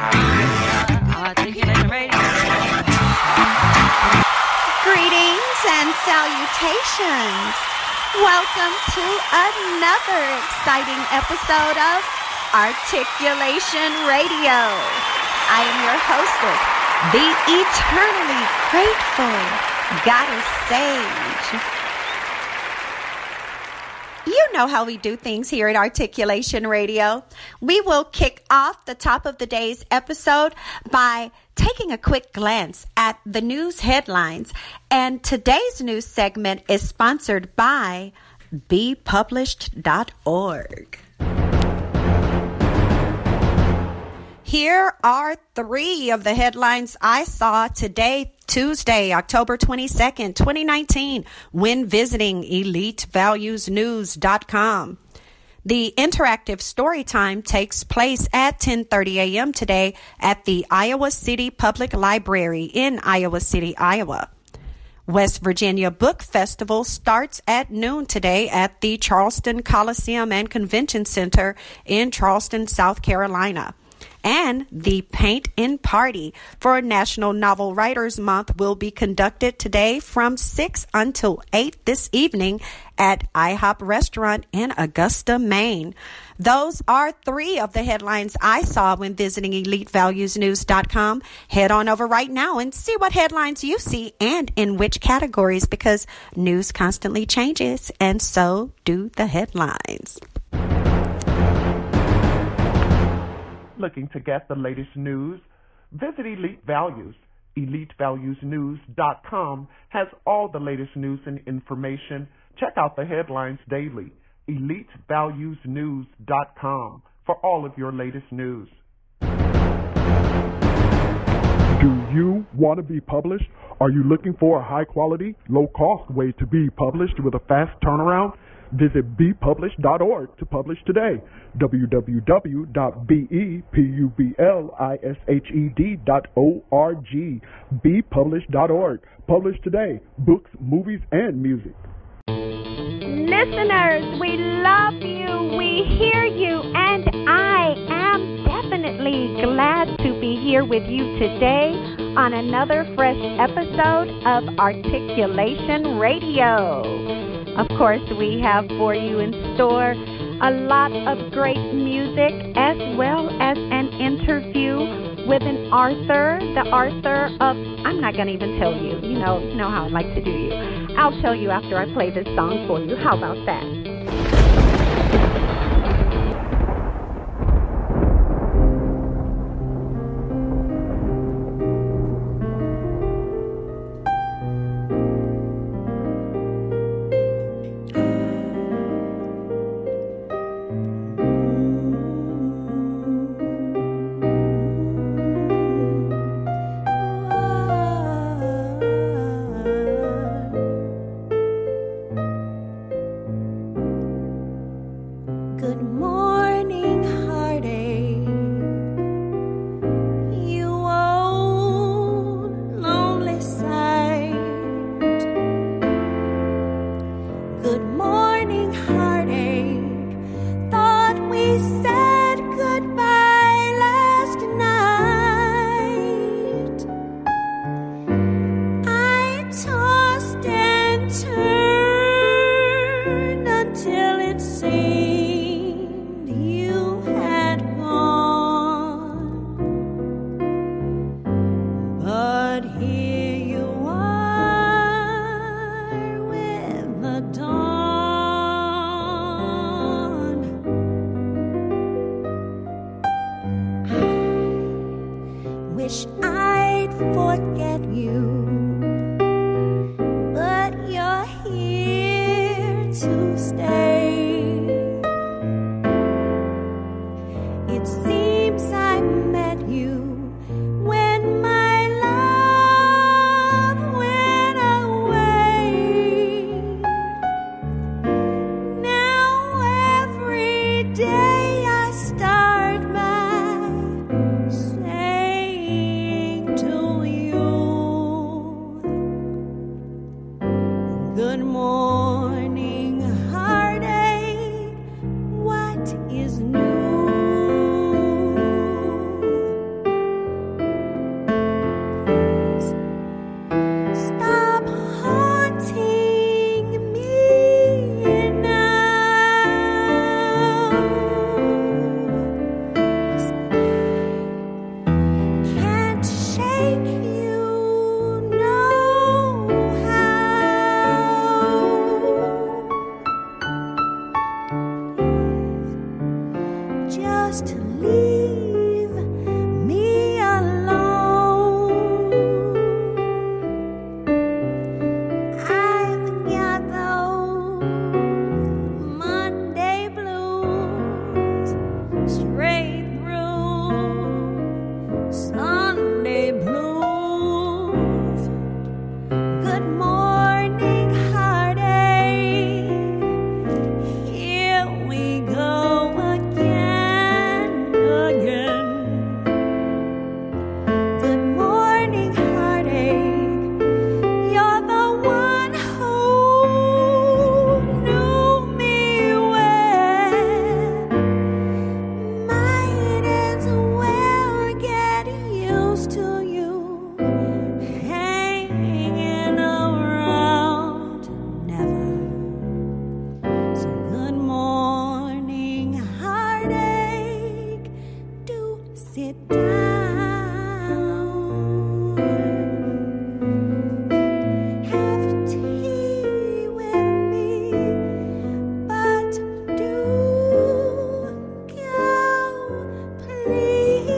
Articulation Radio. Greetings and salutations. Welcome to another exciting episode of Articulation Radio. I am your hostess, the eternally grateful Goddess Sage. You know how we do things here at Articulation Radio. We will kick off the top of the day's episode by taking a quick glance at the news headlines. And today's news segment is sponsored by bepublished.org. Here are three of the headlines I saw today, Tuesday, October 22nd, 2019, when visiting elitevaluesnews.com. The interactive story time takes place at 10:30 a.m. today at the Iowa City Public Library in Iowa City, Iowa. West Virginia Book Festival starts at noon today at the Charleston Coliseum and Convention Center in Charleston, South Carolina. And the Paint-In Party for National Novel Writers Month will be conducted today from 6 until 8 this evening at IHOP Restaurant in Augusta, Maine. Those are three of the headlines I saw when visiting EliteValuesNews.com. Head on over right now and see what headlines you see and in which categories, because news constantly changes, and so do the headlines. Looking to get the latest news? Visit Elite Values. EliteValuesNews.com has all the latest news and information. Check out the headlines daily. EliteValuesNews.com for all of your latest news. Do you want to be published? Are you looking for a high-quality, low-cost way to be published with a fast turnaround? Visit bepublished.org to publish today. www.bepublished.org. bepublished.org. Publish today. Books, movies, and music. Listeners, we love you, we hear you, and I am definitely glad to be here with you today on another fresh episode of Articulation Radio. Of course, we have for you in store a lot of great music as well as an interview with an author, the author of, I'm not going to even tell you. You know how I like to do you. I'll tell you after I play this song for you. How about that? it down. Have tea with me, but do go, please.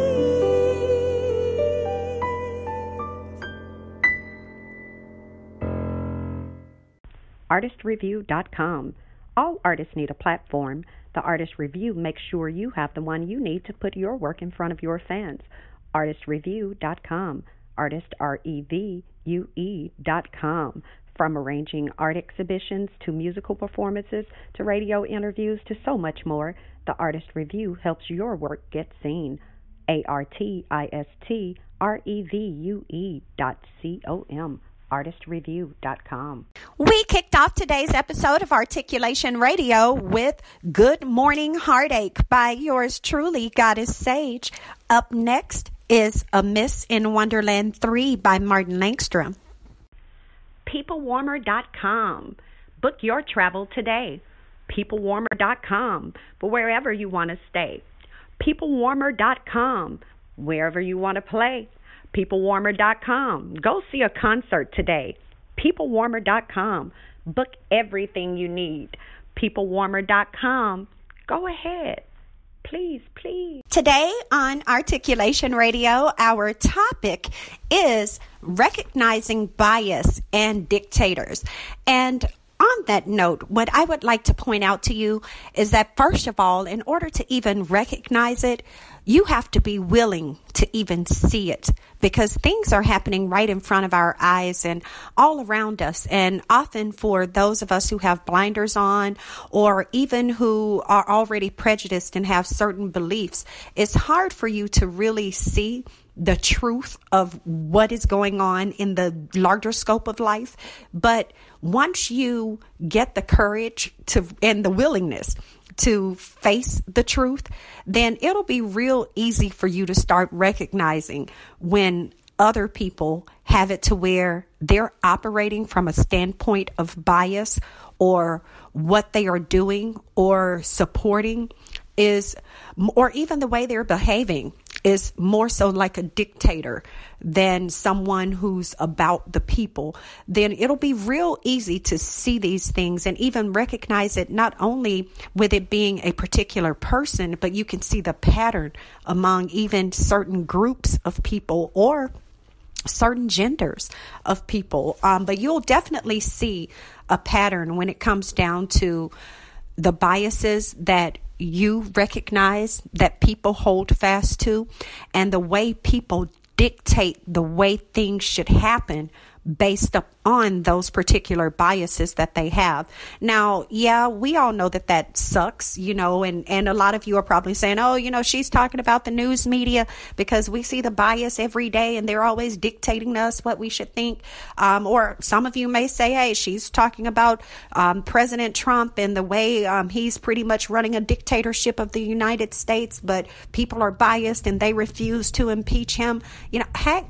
ArtistReview.com. All artists need a platform. The Artist Review makes sure you have the one you need to put your work in front of your fans. ArtistReview.com. Artist, REVUE.com. From arranging art exhibitions to musical performances to radio interviews to so much more, the Artist Review helps your work get seen. ARTISTREVUE.com. ArtistReview.com. We kicked off today's episode of Articulation Radio with Good Morning Heartache by yours truly, Goddess Sage. Up next is A Miss in Wonderland 3 by Martin Langstrom. PeopleWarmer.com. Book your travel today. PeopleWarmer.com for wherever you want to stay. PeopleWarmer.com wherever you want to play. PeopleWarmer.com. Go see a concert today. PeopleWarmer.com. Book everything you need. PeopleWarmer.com. Go ahead. Please, please. Today on Articulation Radio, our topic is recognizing bias and dictators. And on that note, what I would like to point out to you is that, first of all, in order to even recognize it, you have to be willing to even see it, because things are happening right in front of our eyes and all around us. And often for those of us who have blinders on, or even who are already prejudiced and have certain beliefs, it's hard for you to really see the truth of what is going on in the larger scope of life. But once you get the courage to and the willingness to face the truth, then it'll be real easy for you to start recognizing when other people have it to where they're operating from a standpoint of bias, or what they are doing or supporting is, or even the way they're behaving is more so like a dictator than someone who's about the people. Then it'll be real easy to see these things and even recognize it, not only with it being a particular person, but you can see the pattern among even certain groups of people or certain genders of people. But you'll definitely see a pattern when it comes down to the biases that you recognize that people hold fast to, and the way people dictate the way things should happen based upon those particular biases that they have. Now, yeah, we all know that that sucks, and a lot of you are probably saying, oh, she's talking about the news media, because we see the bias every day and they're always dictating to us what we should think. Or some of you may say, hey, she's talking about President Trump and the way he's pretty much running a dictatorship of the United States, but people are biased and they refuse to impeach him. Heck,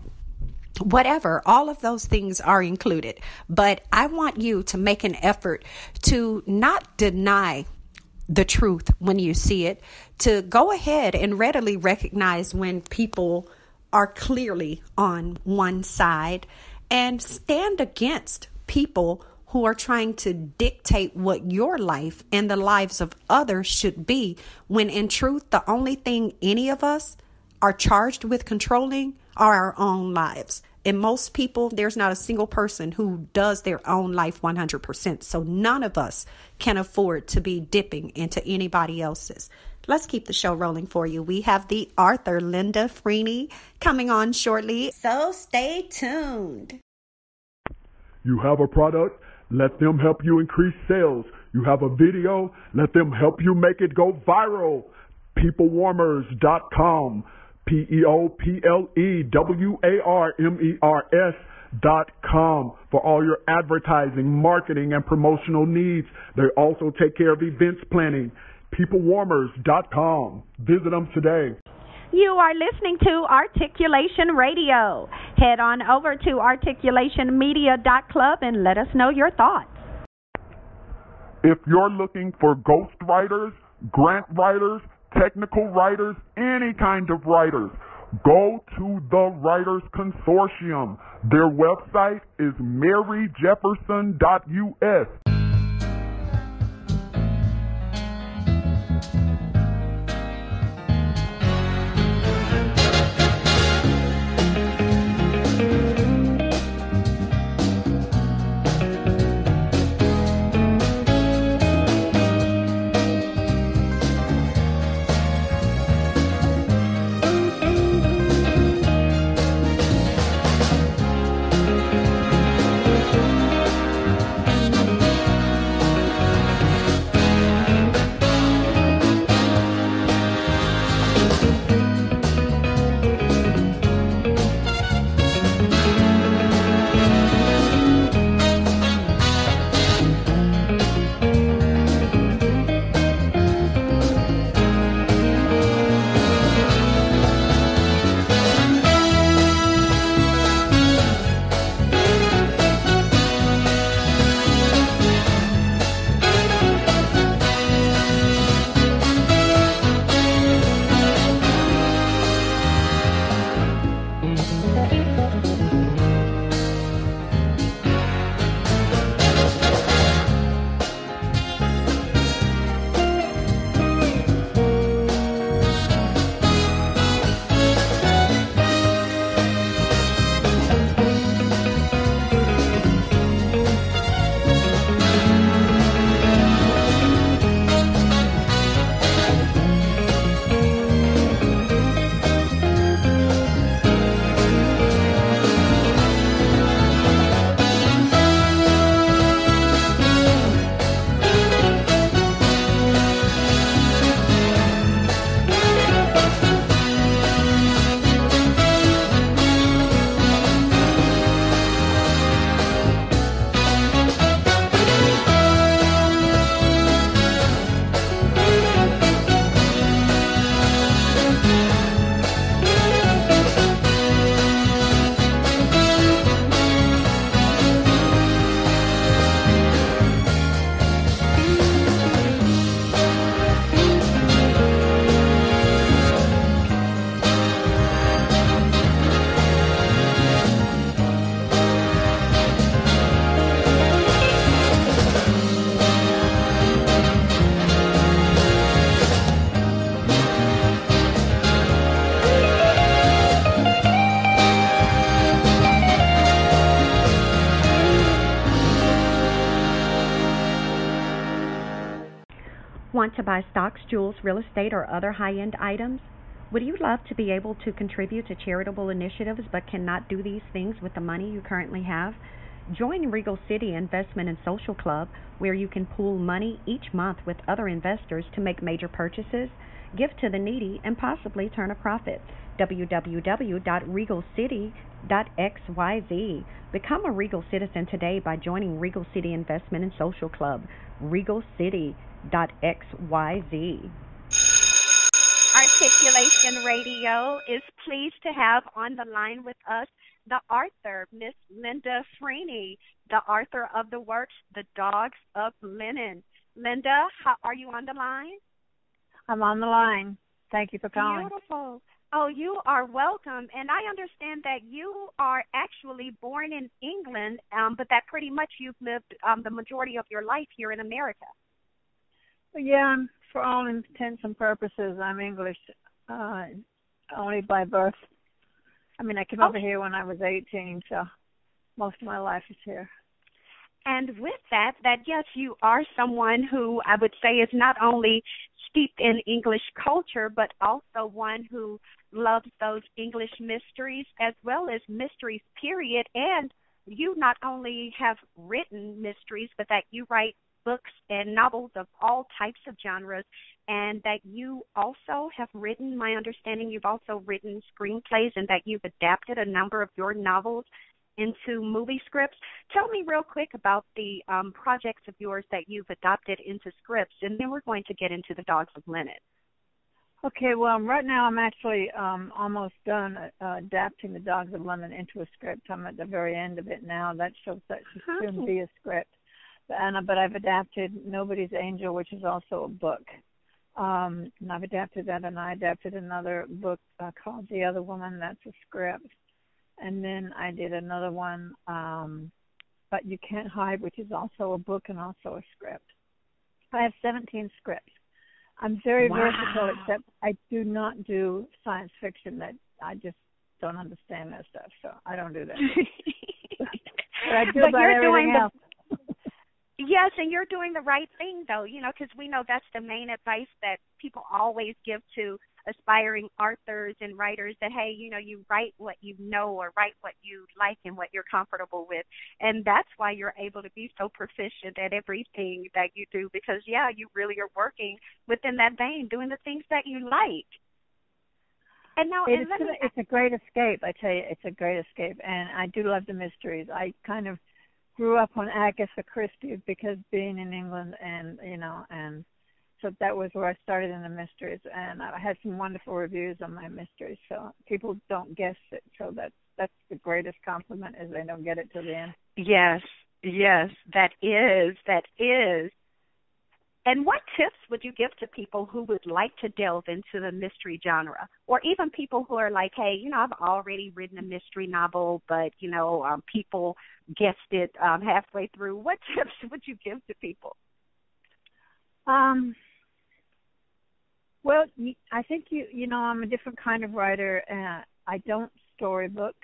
whatever, all of those things are included. But I want you to make an effort to not deny the truth when you see it, to go ahead and readily recognize when people are clearly on one side, and stand against people who are trying to dictate what your life and the lives of others should be, when in truth, the only thing any of us are charged with controlling are our own lives. And most people, there's not a single person who does their own life 100%. So none of us can afford to be dipping into anybody else's. Let's keep the show rolling for you. We have the author, Linda Freeny, coming on shortly. So stay tuned. You have a product? Let them help you increase sales. You have a video? Let them help you make it go viral. PeopleWarmers.com. PeopleWarmers.com for all your advertising, marketing, and promotional needs. They also take care of events planning. PeopleWarmers.com. Visit them today. You are listening to Articulation Radio. Head on over to articulationmedia.club and let us know your thoughts. If you're looking for ghost writers, grant writers, technical writers, any kind of writers, Go to the Writers Consortium. Their website is maryjefferson.us. Want to buy stocks, jewels, real estate, or other high-end items? Would you love to be able to contribute to charitable initiatives but cannot do these things with the money you currently have? Join Regal City Investment and Social Club, where you can pool money each month with other investors to make major purchases, give to the needy, and possibly turn a profit. www.regalcity.xyz. Become a Regal citizen today by joining Regal City Investment and Social Club. regalcity.xyz. Articulation Radio is pleased to have on the line with us the author, Miss Linda Freeny, the author of the works, The Dogs of Linen. Linda, how are you on the line? I'm on the line. Thank you for calling. Beautiful. Oh, you are welcome. And I understand that you are actually born in England, but that pretty much you've lived the majority of your life here in America. Yeah, for all intents and purposes, I'm English, only by birth. I mean, I came over here when I was 18, so most of my life is here. And with that, yes, you are someone who I would say is not only steeped in English culture, but also one who loves those English mysteries as well as mysteries, period. And you not only have written mysteries, but that you write books and novels of all types of genres, and that you also have written, my understanding, you've also written screenplays and that you've adapted a number of your novels into movie scripts. Tell me real quick about the projects of yours that you've adopted into scripts, and then we're going to get into The Dogs of Linen. Okay, well, right now I'm actually almost done adapting The Dogs of Linen into a script. I'm at the very end of it now. That should soon be a script. But I've adapted Nobody's Angel, which is also a book. And I've adapted that, and I adapted another book called The Other Woman. That's a script. And then I did another one, But You Can't Hide, which is also a book and also a script. I have 17 scripts. I'm very versatile, except I do not do science fiction. That I just don't understand that stuff, so I don't do that. But I do but about you're everything doing else. Yes, and you're doing the right thing, though, because we know that's the main advice that people always give to aspiring authors and writers, that, hey, you write what you know or write what you like and what you're comfortable with. And that's why you're able to be so proficient at everything that you do, because, you really are working within that vein, doing the things that you like. And now, it's a great escape, I tell you. It's a great escape. And I do love the mysteries. I kind of grew up on Agatha Christie because being in England, and so that was where I started in the mysteries, and I had some wonderful reviews on my mysteries. So people don't guess it. So that's the greatest compliment, is they don't get it till the end. Yes, that is. And what tips would you give to people who would like to delve into the mystery genre, or even people who are like, hey, I've already written a mystery novel, but, people guessed it halfway through. What tips would you give to people? Well, I think I'm a different kind of writer. I don't storybook.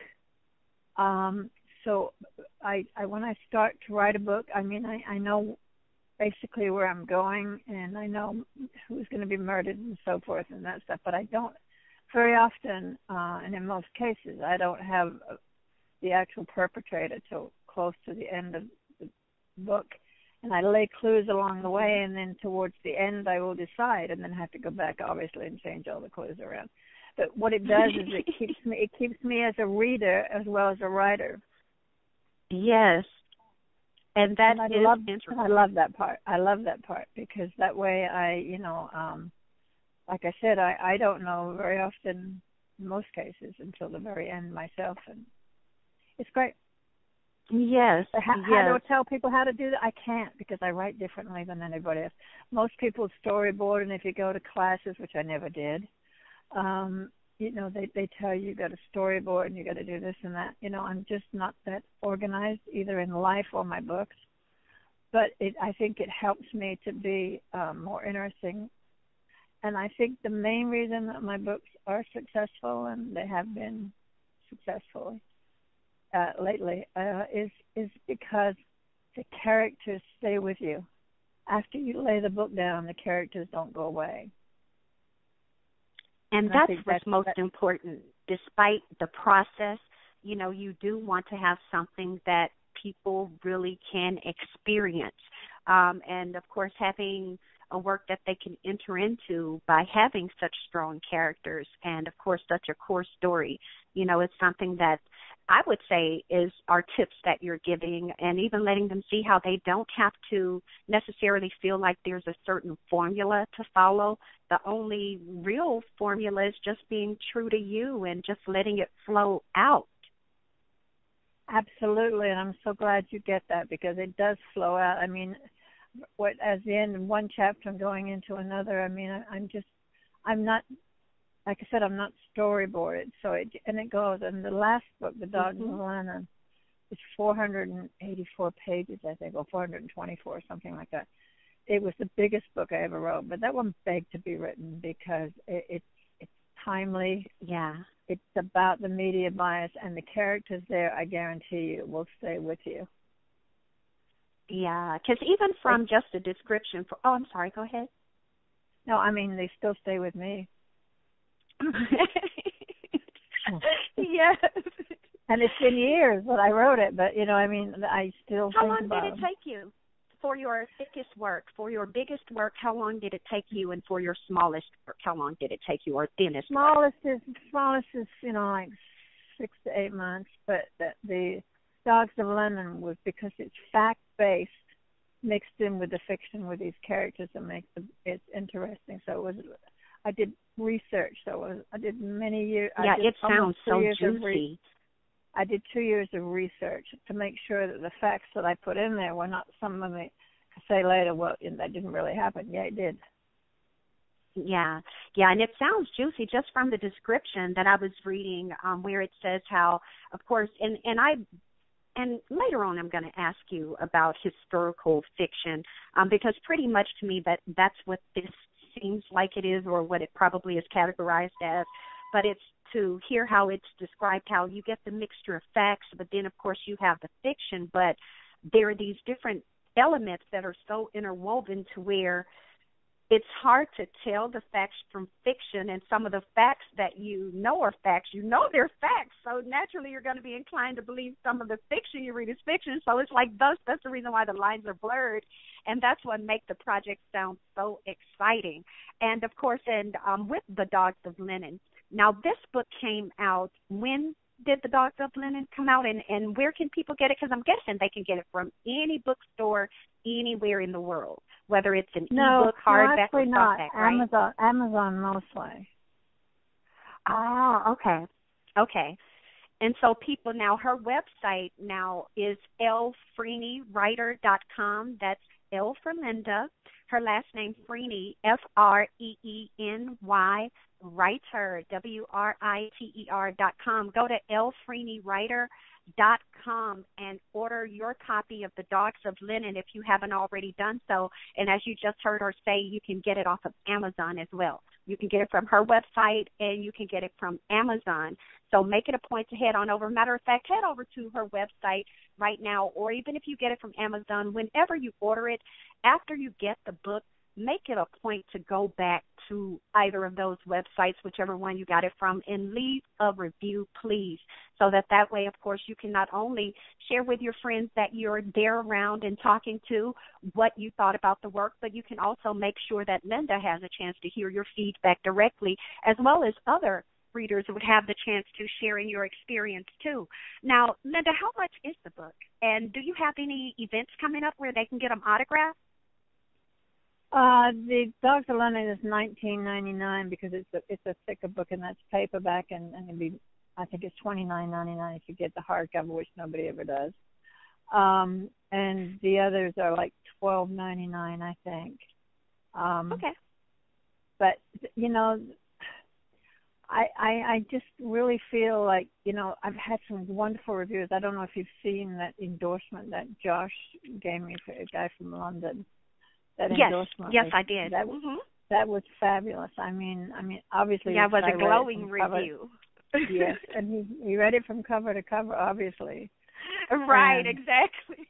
So I when I start to write a book, I know basically where I'm going, and I know who's going to be murdered and so forth and that stuff. But I don't very often, and in most cases, I don't have the actual perpetrator till close to the end of the book. And I lay clues along the way, and then towards the end I will decide, and then have to go back, obviously, and change all the clues around. But what it does is it keeps me as a reader as well as a writer. Yes. And that is interesting. I love that part. I love that part, because that way like I said, I don't know very often, in most cases, until the very end myself, and it's great. Yes. How do I tell people how to do that? I can't, because I write differently than anybody else. Most people storyboard, and if you go to classes, which I never did, they tell you got to storyboard and you got to do this and that. I'm just not that organized, either in life or my books. But I think it helps me to be more interesting. And I think the main reason that my books are successful, and they have been successful lately, is because the characters stay with you. After you lay the book down, the characters don't go away. And that's what's most important. Despite the process, you do want to have something that people really can experience. And, of course, having a work that they can enter into by having such strong characters and, of course, such a core story. It's something that I would say are tips that you're giving, and even letting them see how they don't have to necessarily feel like there's a certain formula to follow. The only real formula is just being true to you and just letting it flow out. Absolutely, and I'm so glad you get that, because it does flow out. As the end of one chapter, I'm going into another. I'm not, like I said, I'm not storyboarded. So it goes. And the last book, The Dogs of London, is 484 pages, I think, or 424, something like that. It was the biggest book I ever wrote, but that one begged to be written, because it's timely. Yeah. It's about the media bias, and the characters there, I guarantee you, will stay with you. Yeah, because even from just a description I'm sorry, go ahead. No, they still stay with me. Yes. And it's been years that I wrote it, but, I still How think long about did it take you for your thickest work? For your biggest work, how long did it take you? And for your smallest work, how long did it take you, or thinnest smallest is like 6 to 8 months, but the Dogs of London was because it's fact-based, mixed in with the fiction with these characters that makes it interesting. So I did research. I did many years. Yeah, it sounds so juicy. I did 2 years of research to make sure that the facts that I put in there were not some of me say later, well, that didn't really happen. Yeah, it did. Yeah, yeah, and it sounds juicy just from the description that I was reading, where it says how, of course, and later on I'm going to ask you about historical fiction, because pretty much to me that's what this seems like it is, or what it probably is categorized as. But it's to hear how it's described, how you get the mixture of facts, but then of course you have the fiction, but there are these different elements that are so interwoven to where it's hard to tell the facts from fiction, and some of the facts that you know are facts, you know they're facts. So naturally you're going to be inclined to believe some of the fiction you read is fiction. So it's like that's the reason why the lines are blurred, and that's what makes the project sound so exciting. And of course, and with the Dogs of Linen. Now this book came out, when did the Dogs of Linen come out, and where can people get it? Because I'm guessing they can get it from any bookstore anywhere in the world, whether it's an ebook, hardback, or softback, right? Amazon mostly. Oh, okay. And so people now, her website now is lfreenywriter.com. That's L for Linda, her last name Freeny, Freeny, writer, WRITER.com. Go to lfreenywriter.com and order your copy of The Dogs of Linen if you haven't already done so. And as you just heard her say, you can get it off of Amazon as well. You can get it from her website, and you can get it from Amazon. So make it a point to head on over. Matter of fact, head over to her website right now, or even if you get it from Amazon, whenever you order it, after you get the book, make it a point to go back to either of those websites, whichever one you got it from, and leave a review, please, so that way, of course, you can not only share with your friends that you're there around and talking to what you thought about the work, but you can also make sure that Linda has a chance to hear your feedback directly, as well as other readers would have the chance to share in your experience too. Now, Linda, how much is the book? And do you have any events coming up where they can get them autographed? The Dogs of Linen is $19.99 because it's a thicker book, and that's paperback, and it'd be, I think it's $29.99 if you get the hardcover, which nobody ever does. And the others are like $12.99, I think. Okay. But you know, I just really feel like, you know, I've had some wonderful reviews. I don't know if you've seen that endorsement that Josh gave me, for a guy from London. That endorsement. Yes, I did. That was fabulous. I mean, obviously. Yeah, it was a glowing review. Yes, and he read it from cover to cover, obviously. Right, exactly.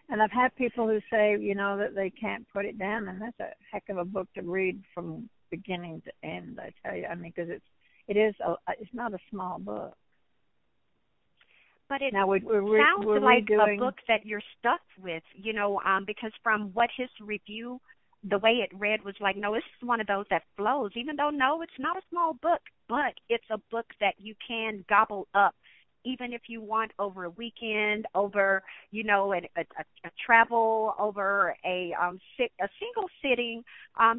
And I've had people who say, you know, that they can't put it down, and that's a heck of a book to read from beginning to end, I tell you. I mean, because it's not a small book. But it sounds like a book that you're stuck with, you know, because from what his review, the way it read was like, no, this is one of those that flows, even though, no, it's not a small book, but it's a book that you can gobble up, even if you want, over a weekend, over, you know, a travel, over a single sitting,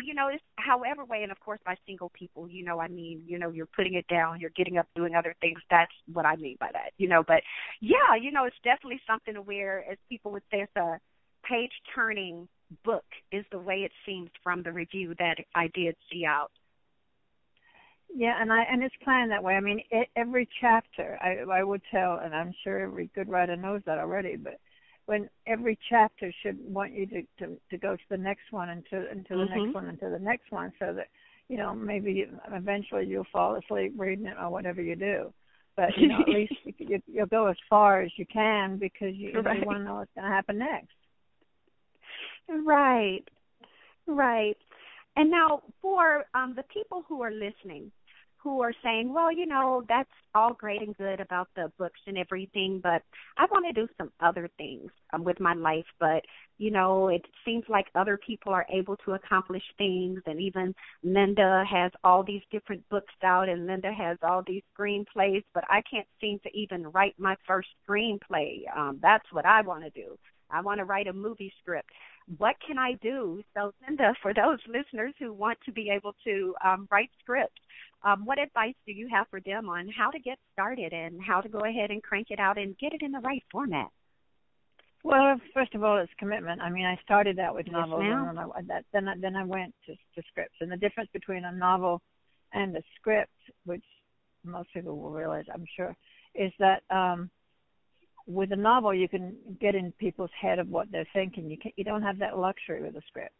you know, it's however way, and of course by single people, you know, I mean, you know, you're putting it down, you're getting up, doing other things. That's what I mean by that, you know. But yeah, you know, it's definitely something to where, as people would say, it's a page-turning book is the way it seems from the review that I did see out. Yeah, and it's planned that way. I mean, every chapter, I would tell, and I'm sure every good writer knows that already, but when every chapter should want you to go to the next one and to the next one and to the next one, so that, you know, maybe eventually you'll fall asleep reading it or whatever you do. But, you know, at least you'll go as far as you can, because you want to know what's going to happen next. Right. And now for the people who are listening, who are saying, well, you know, that's all great and good about the books and everything, but I want to do some other things with my life. But, you know, it seems like other people are able to accomplish things, and even Linda has all these different books out, and Linda has all these screenplays, but I can't seem to even write my first screenplay. That's what I want to do. I want to write a movie script. What can I do? So, Linda, for those listeners who want to be able to write scripts, what advice do you have for them on how to get started and how to go ahead and crank it out and get it in the right format? Well, first of all, it's commitment. I mean, I started out with Yes, novels, ma'am. and then I went to scripts. And the difference between a novel and a script, which most people will realize, I'm sure, is that with a novel you can get in people's head of what they're thinking. You don't have that luxury with a script.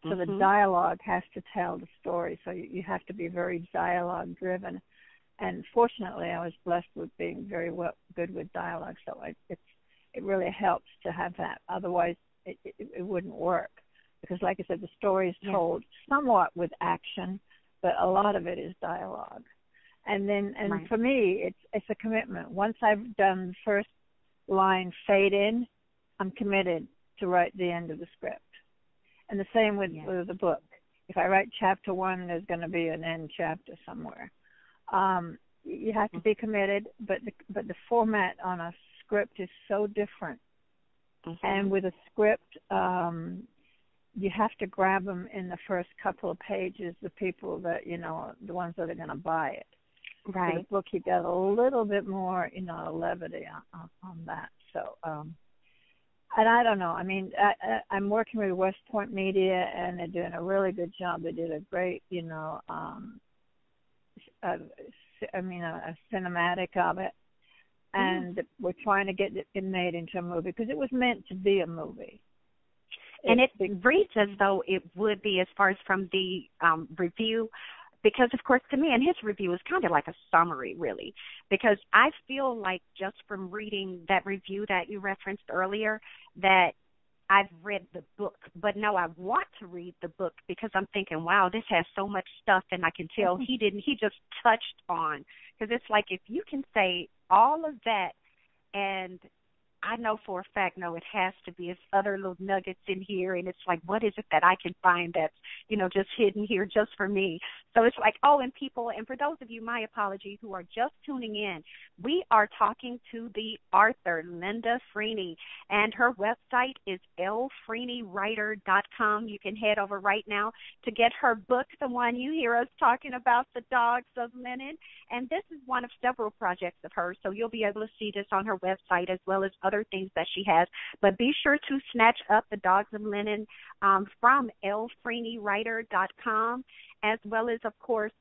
So the dialogue has to tell the story. So you have to be very dialogue driven. And fortunately, I was blessed with being very good with dialogue. So it really helps to have that. Otherwise, it wouldn't work. Because like I said, the story is told somewhat with action, but a lot of it is dialogue. And for me, it's a commitment. Once I've done the first line fade in, I'm committed to write the end of the script. And the same with the book. If I write chapter 1, there's going to be an end chapter somewhere. You have to be committed, but the format on a script is so different. And with a script, you have to grab them in the first couple of pages, the people that, the ones that are going to buy it. Right. For the book, you got a little bit more, levity on that. So, and I don't know. I mean, I'm working with West Point Media, and they're doing a really good job. They did a great, a cinematic of it. And we're trying to get it made into a movie because it was meant to be a movie. And it reads as though it would be, as far as from the review, because, of course, to me, and his review is kind of like a summary, really, because I feel like just from reading that review that you referenced earlier that I've read the book. But no, I want to read the book because I'm thinking, wow, this has so much stuff, and I can tell he just touched on, because it's like if you can say all of that, and I know for a fact, no, it has to be. It's other little nuggets in here, and it's like, what is it that I can find that's, just hidden here just for me? So it's like, and for those of you, my apology, who are just tuning in, we are talking to the author, Linda Freeny, and her website is lfreenywriter.com. You can head over right now to get her book, the one you hear us talking about, The Dogs of Linen, and this is one of several projects of hers, so you'll be able to see this on her website as well as other things that she has. But be sure to snatch up The Dogs of Linen from lfreenywriter.com, as well as, of course,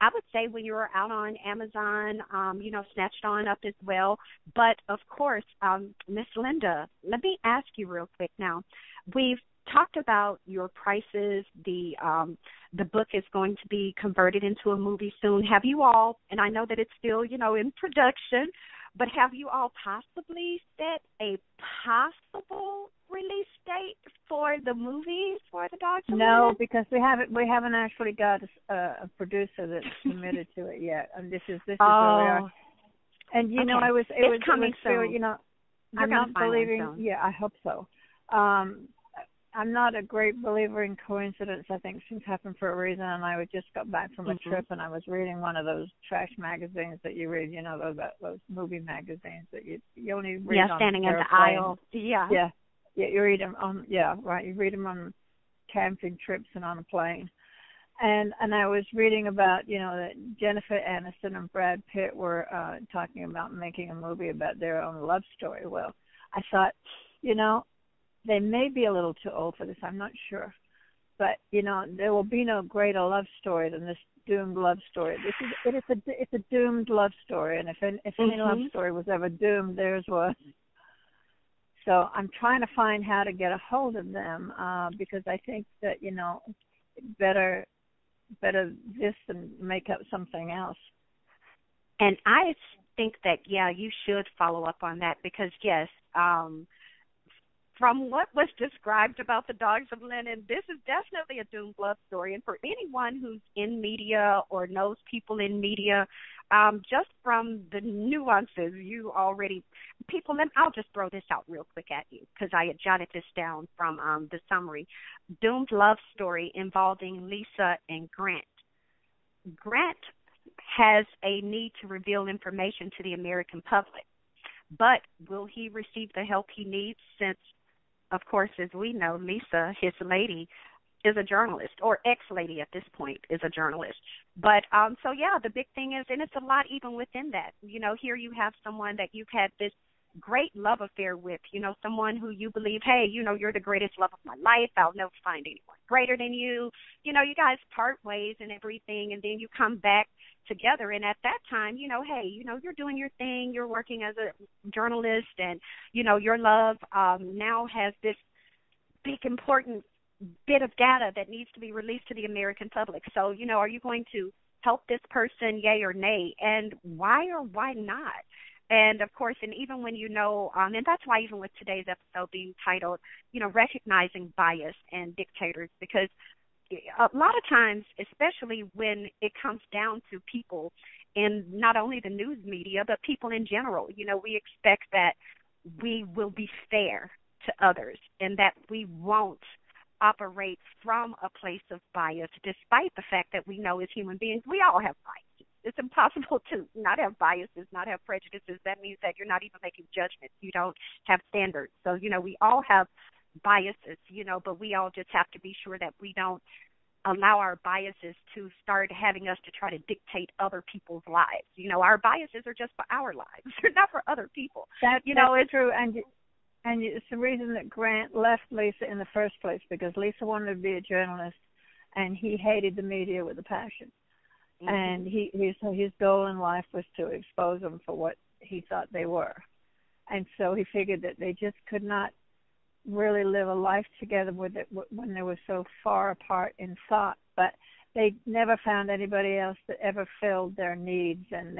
I would say when you're out on Amazon, snatched on up as well. But, of course, Miss Linda, let me ask you real quick now. We've talked about your prices. The book is going to be converted into a movie soon. Have you all, and I know that it's still, in production, but have you all possibly set a possible release date for the movie for The Dogs of Linen? No, because we haven't actually got a producer that's committed to it yet, and this is where we are. And it was coming soon. I'm not believing. Yeah, I hope so. I'm not a great believer in coincidence. I think things happen for a reason, and I just got back from a trip, and I was reading one of those trash magazines that you read, those movie magazines that you only read on standing in the aisle. Yeah, you read them on, you read them on camping trips and on a plane. And I was reading about, that Jennifer Aniston and Brad Pitt were talking about making a movie about their own love story. Well, I thought, they may be a little too old for this. I'm not sure. But, there will be no greater love story than this doomed love story. It's a doomed love story. And if any love story was ever doomed, theirs was. So I'm trying to find how to get a hold of them because I think that, better this than make up something else. And I think that, you should follow up on that because, yes, from what was described about The Dogs of Linen, this is definitely a doomed love story. And for anyone who's in media or knows people in media, just from the nuances you already, I'll just throw this out real quick at you because I had jotted this down from the summary. Doomed love story involving Lisa and Grant. Grant has a need to reveal information to the American public, but will he receive the help he needs since, of course, as we know, Lisa, his lady, is a journalist, or ex-lady at this point is a journalist. But, the big thing is, and it's a lot even within that, here you have someone that you've had this great love affair with, someone who you believe, hey, you're the greatest love of my life. I'll never find anyone greater than you. You guys part ways and everything, and then you come back together. And at that time, hey, you're doing your thing. You're working as a journalist, and, your love now has this big, important bit of data that needs to be released to the American public. So, are you going to help this person, yay or nay, and why or why not? And, of course, and even when and that's why even with today's episode being titled, recognizing bias and dictators, because a lot of times, especially when it comes down to people in not only the news media, but people in general, we expect that we will be fair to others and that we won't operate from a place of bias, despite the fact that we know as human beings we all have biases. It's impossible to not have biases, not have prejudices. That means that you're not even making judgments. You don't have standards. So, we all have biases, but we all just have to be sure that we don't allow our biases to start having us to try to dictate other people's lives. Our biases are just for our lives. They're not for other people. That's true. And it's the reason that Grant left Lisa in the first place, because Lisa wanted to be a journalist, and he hated the media with a passion. Mm-hmm. And his goal in life was to expose them for what he thought they were. And so he figured that they just could not really live a life together with it when they were so far apart in thought. But they never found anybody else that ever filled their needs, and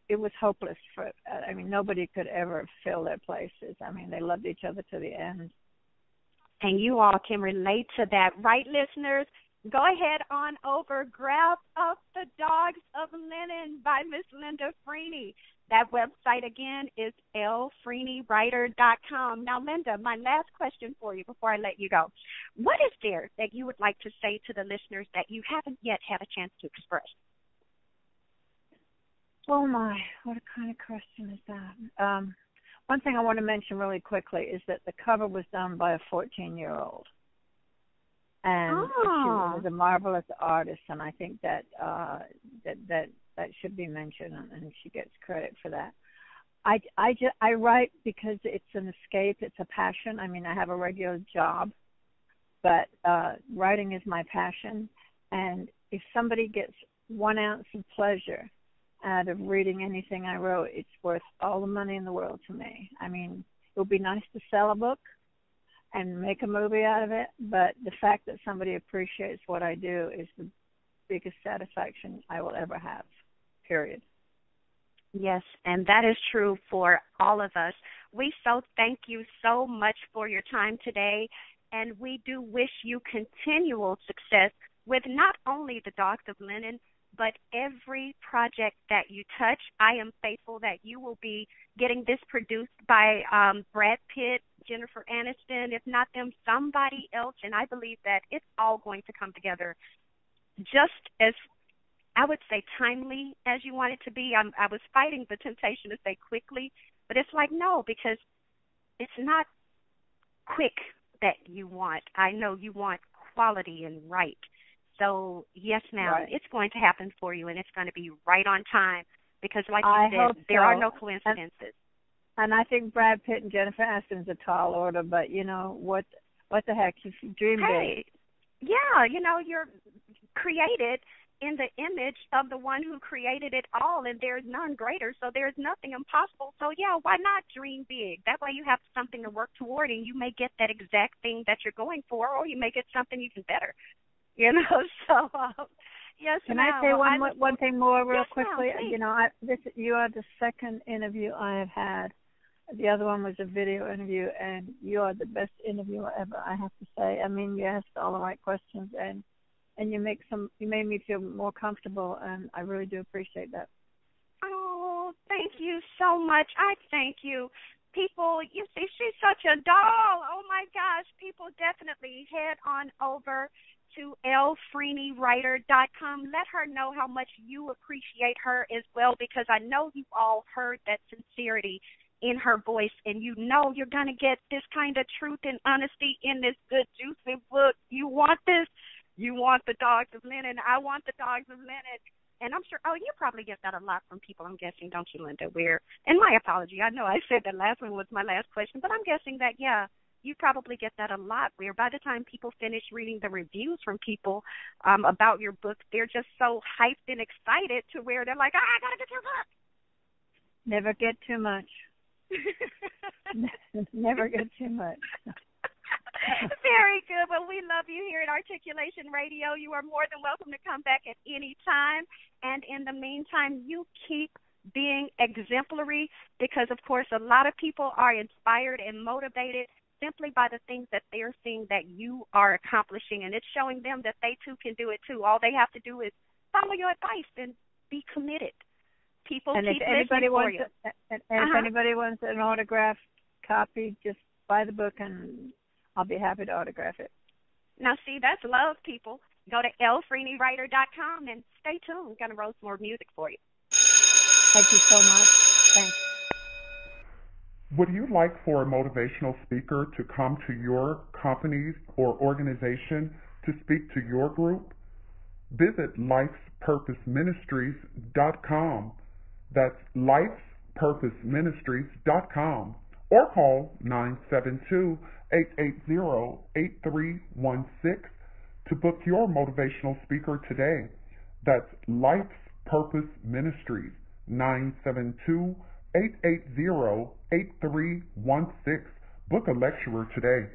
it was hopeless nobody could ever fill their places. They loved each other to the end. And you all can relate to that, right, listeners? Go ahead on over, grab up The Dogs of Linen by Miss Linda Freeny. That website, again, is lfreenywriter.com. Now, Linda, my last question for you before I let you go. What is there that you would like to say to the listeners that you haven't yet had a chance to express? Oh, my. What a kind of question is that? One thing I want to mention really quickly is that the cover was done by a 14-year-old. And she was a marvelous artist, and I think that that should be mentioned, and she gets credit for that. I write because it's an escape, it's a passion. I have a regular job, but writing is my passion. And if somebody gets 1 ounce of pleasure out of reading anything I wrote, it's worth all the money in the world to me. It would be nice to sell a book and make a movie out of it, but the fact that somebody appreciates what I do is the biggest satisfaction I will ever have, period. Yes, and that is true for all of us. We so thank you so much for your time today, and we do wish you continual success with not only The Dogs of Linen, but every project that you touch. I am faithful that you will be getting this produced by Brad Pitt, Jennifer Aniston, if not them, somebody else, and I believe that it's all going to come together just as, I would say, timely as you want it to be. I was fighting the temptation to say quickly, but it's like, no, because it's not quick that you want. I know you want quality and right. So, yes, ma'am, right. It's going to happen for you, and it's going to be right on time because, like you I said, there are no coincidences. And I think Brad Pitt and Jennifer Aniston's a tall order, but, what the heck? You dream big. Yeah, you're created in the image of the one who created it all, and there's none greater, so there's nothing impossible. So, yeah, why not dream big? That way you have something to work toward, and you may get that exact thing that you're going for, or you may get something even better. So, yes, Can ma'am. I say one thing more real quickly? Ma'am, you are the second interview I have had. The other one was a video interview, and you are the best interviewer ever, I have to say. You asked all the right questions, and you made me feel more comfortable, and I really do appreciate that. Oh, thank you so much. I thank you. People, you see, she's such a doll. Oh, my gosh. People, definitely head on over to lfreenywriter.com. Let her know how much you appreciate her as well, because I know you all heard that sincerity in her voice, and you're going to get this kind of truth and honesty in this good, juicy book. You want this? You want The Dogs of Linen. I want The Dogs of Linen. And I'm sure, you probably get that a lot from people, I'm guessing, don't you, Linda? And my apology, I know I said that last one was my last question, but I'm guessing that, yeah, you probably get that a lot, where by the time people finish reading the reviews from people about your book, they're just so hyped and excited to where they're like, I got to get your book. Never get too much. Never get too much. Very good. Well, we love you here at Articulation Radio. You are more than welcome to come back at any time. And in the meantime, you keep being exemplary, because, of course, a lot of people are inspired and motivated simply by the things that they're seeing that you are accomplishing. And it's showing them that they, too, can do it, too. All they have to do is follow your advice and be committed. People and keep if anybody listening for wants you. if anybody wants an autographed copy, just buy the book and I'll be happy to autograph it. Now, see, that's love, people. Go to lfreenywriter.com and stay tuned. We're going to roll some more music for you. Thank you so much. Thanks. Would you like for a motivational speaker to come to your company or organization to speak to your group? Visit lifespurposeministries.com. That's lifespurposeministries.com, or call 972-880-8316 to book your motivational speaker today. That's Life's Purpose Ministries, 972-880-8316. Book a lecturer today.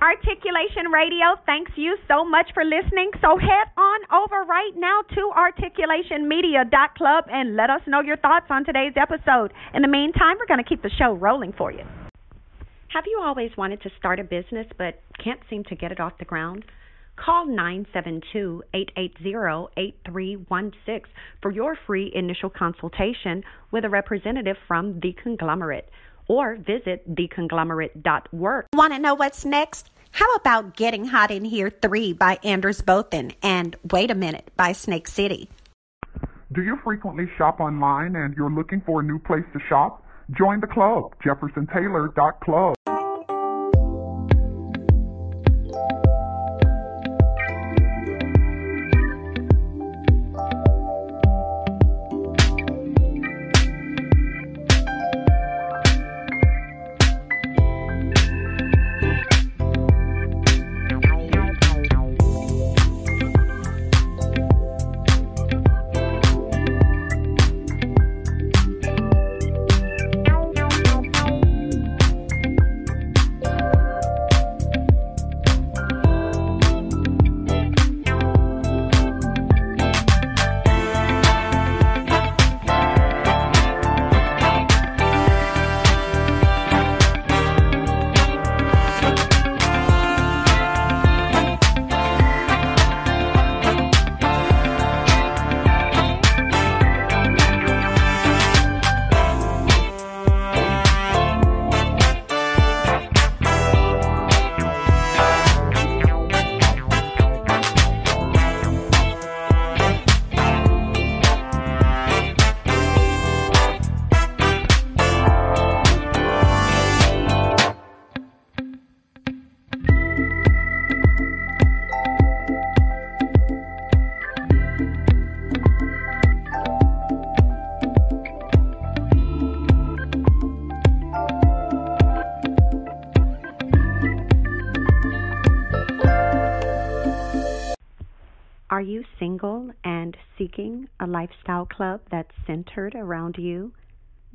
Articulation Radio thanks you so much for listening. So head on over right now to articulationmedia.club and let us know your thoughts on today's episode. In the meantime, we're going to keep the show rolling for you. Have you always wanted to start a business but can't seem to get it off the ground? Call 972-880-8316 for your free initial consultation with a representative from The Conglomerate, or visit theconglomerate.work. Want to know what's next? How about Getting Hot in Here 3 by Anders Bothen and Wait a Minute by Snake City? Do you frequently shop online and you're looking for a new place to shop? Join the club, jeffersontaylor.club. Are you single and seeking a lifestyle club that's centered around you?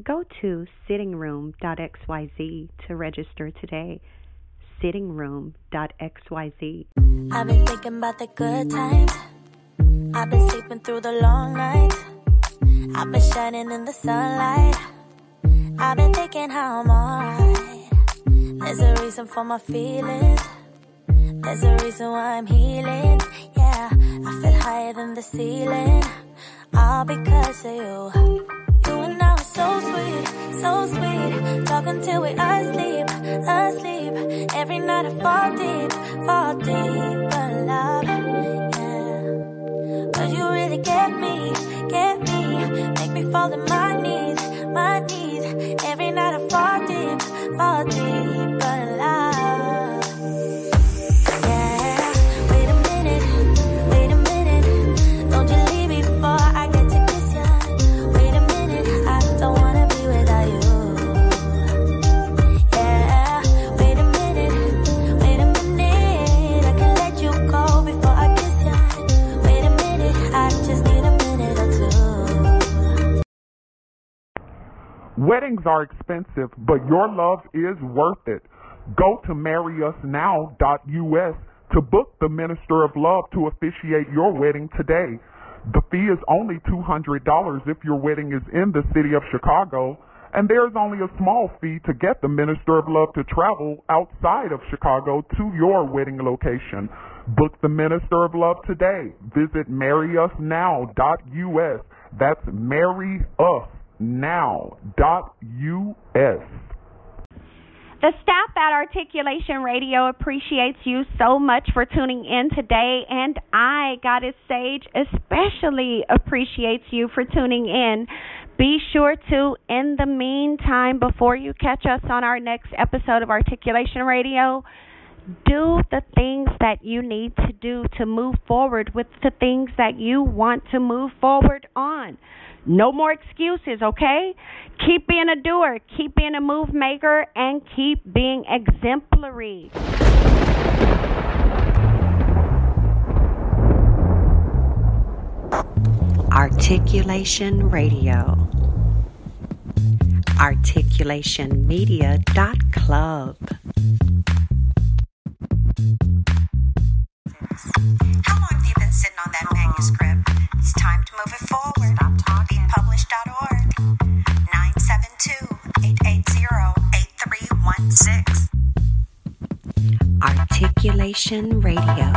Go to sittingroom.xyz to register today. Sittingroom.xyz. I've been thinking about the good times. I've been sleeping through the long nights. I've been shining in the sunlight. I've been thinking how I'm alright. There's a reason for my feelings. There's a reason why I'm healing. Yeah, I feel higher than the ceiling. All because of you. You and I were so sweet, so sweet. Talking till we're asleep, asleep. Every night I fall deep but love, yeah. Cause you really get me. Make me fall to my knees. Every night I fall deep but love. Wait a minute, don't you leave me for Weddings are expensive, but your love is worth it. Go to marryusnow.us to book the Minister of Love to officiate your wedding today. The fee is only $200 if your wedding is in the city of Chicago, and there's only a small fee to get the Minister of Love to travel outside of Chicago to your wedding location. Book the Minister of Love today. Visit marryusnow.us. That's marryusnow.us. The staff at Articulation Radio appreciates you so much for tuning in today, and I, Goddess Sage, especially appreciates you for tuning in. Be sure to, in the meantime, before you catch us on our next episode of Articulation Radio, do the things that you need to do to move forward with the things that you want to move forward on. No more excuses, okay? Keep being a doer, keep being a move maker, and keep being exemplary. Articulation Radio. Articulationmedia.club. How long have you been sitting on that manuscript? It's time to move it forward. Stop talking. BePublished.org. 972-880-8316. Articulation Radio.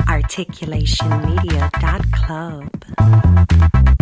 Articulationmedia.club.